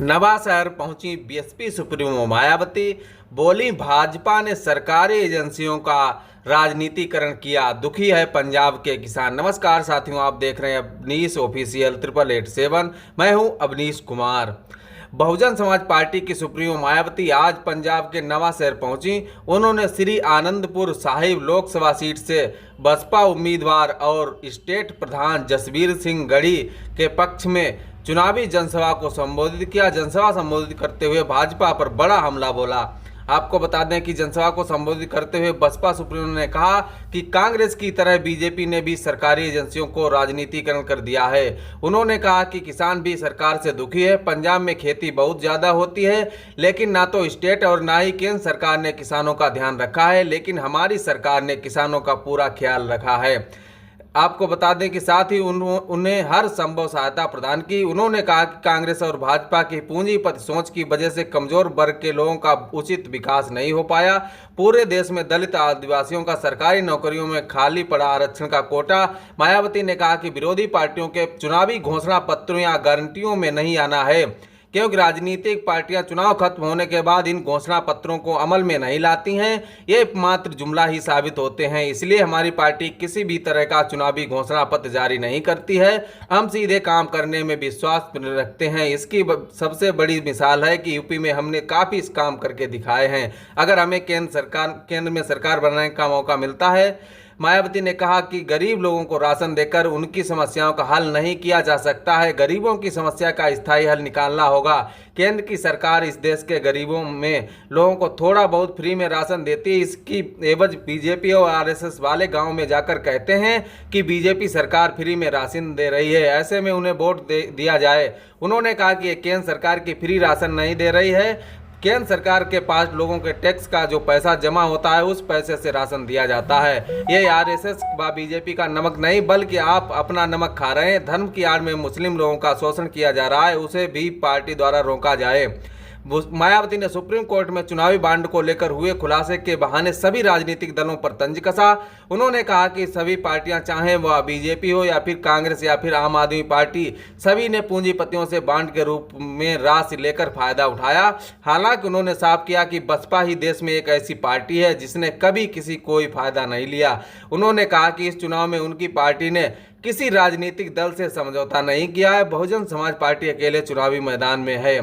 नवांशहर पहुंची BSP supremo Mayawati, बोली भाजपा ने सरकारी एजेंसियों का राजनीतिकरण किया, दुखी है पंजाब के किसान। नमस्कार साथियों, आप देख रहे हैं अवनीश ऑफिशियल 8887। मैं हूं अवनीश कुमार। बहुजन समाज पार्टी की सुप्रीमो मायावती आज पंजाब के नवांशहर पहुंची। उन्होंने श्री आनंदपुर साहिब लोकसभा सीट से बसपा उम्मीदवार और स्टेट प्रधान जसबीर सिंह गढ़ी के पक्ष में चुनावी जनसभा को संबोधित किया। जनसभा संबोधित करते हुए भाजपा पर बड़ा हमला बोला। आपको बता दें कि जनसभा को संबोधित करते हुए बसपा सुप्रीमो ने कहा कि कांग्रेस की तरह बीजेपी ने भी सरकारी एजेंसियों को राजनीतिकरण कर दिया है। उन्होंने कहा कि किसान भी सरकार से दुखी है। पंजाब में खेती बहुत ज़्यादा होती है, लेकिन ना तो स्टेट और ना ही केंद्र सरकार ने किसानों का ध्यान रखा है, लेकिन हमारी सरकार ने किसानों का पूरा ख्याल रखा है। आपको बता दें कि साथ ही उन्हें हर संभव सहायता प्रदान की। उन्होंने कहा कि कांग्रेस और भाजपा की पूंजीपति सोच की वजह से कमजोर वर्ग के लोगों का उचित विकास नहीं हो पाया। पूरे देश में दलित आदिवासियों का सरकारी नौकरियों में खाली पड़ा आरक्षण का कोटा। मायावती ने कहा कि विरोधी पार्टियों के चुनावी घोषणा पत्रों या गारंटियों में नहीं आना है, क्योंकि राजनीतिक पार्टियां चुनाव खत्म होने के बाद इन घोषणा पत्रों को अमल में नहीं लाती हैं। ये मात्र जुमला ही साबित होते हैं। इसलिए हमारी पार्टी किसी भी तरह का चुनावी घोषणा पत्र जारी नहीं करती है। हम सीधे काम करने में विश्वास रखते हैं। इसकी सबसे बड़ी मिसाल है कि यूपी में हमने काफ़ी इस काम करके दिखाए हैं। अगर हमें केंद्र में सरकार बनाने का मौका मिलता है। मायावती ने कहा कि गरीब लोगों को राशन देकर उनकी समस्याओं का हल नहीं किया जा सकता है। गरीबों की समस्या का स्थायी हल निकालना होगा। केंद्र की सरकार इस देश के गरीबों में लोगों को थोड़ा बहुत फ्री में राशन देती है। इसकी एवज बीजेपी और आरएसएस वाले गांव में जाकर कहते हैं कि बीजेपी सरकार फ्री में राशन दे रही है, ऐसे में उन्हें वोट दिया जाए। उन्होंने कहा कि केंद्र सरकार की फ्री राशन नहीं दे रही है। केंद्र सरकार के पास लोगों के टैक्स का जो पैसा जमा होता है, उस पैसे से राशन दिया जाता है। ये आरएसएस व बीजेपी का नमक नहीं, बल्कि आप अपना नमक खा रहे हैं। धर्म की आड़ में मुस्लिम लोगों का शोषण किया जा रहा है, उसे भी पार्टी द्वारा रोका जाए। मायावती ने सुप्रीम कोर्ट में चुनावी बांड को लेकर हुए खुलासे के बहाने सभी राजनीतिक दलों पर तंज कसा। उन्होंने कहा कि सभी पार्टियां, चाहे वह बीजेपी हो या फिर कांग्रेस या फिर आम आदमी पार्टी, सभी ने पूंजीपतियों से बांड के रूप में राशि लेकर फायदा उठाया। हालांकि उन्होंने साफ किया कि बसपा ही देश में एक ऐसी पार्टी है जिसने कभी किसी कोई फायदा नहीं लिया। उन्होंने कहा कि इस चुनाव में उनकी पार्टी ने किसी राजनीतिक दल से समझौता नहीं किया है। बहुजन समाज पार्टी अकेले चुनावी मैदान में है।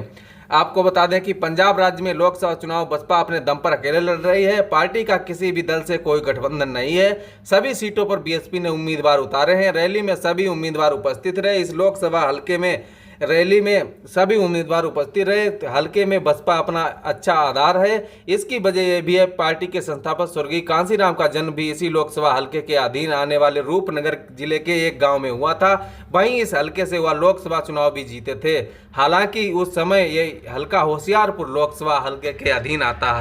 आपको बता दें कि पंजाब राज्य में लोकसभा चुनाव बसपा अपने दम पर अकेले लड़ रही है। पार्टी का किसी भी दल से कोई गठबंधन नहीं है। सभी सीटों पर बीएसपी ने उम्मीदवार उतारे हैं। रैली में सभी उम्मीदवार उपस्थित रहे। इस लोकसभा हलके में रैली में सभी उम्मीदवार उपस्थित रहे। हलके में बसपा अपना अच्छा आधार है। इसकी वजह यह भी है, पार्टी के संस्थापक स्वर्गीय कांशीराम का जन्म भी इसी लोकसभा हलके के अधीन आने वाले रूपनगर जिले के एक गांव में हुआ था। वहीं इस हलके से वह लोकसभा चुनाव भी जीते थे। हालांकि उस समय ये हलका होशियारपुर लोकसभा हलके के अधीन आता है।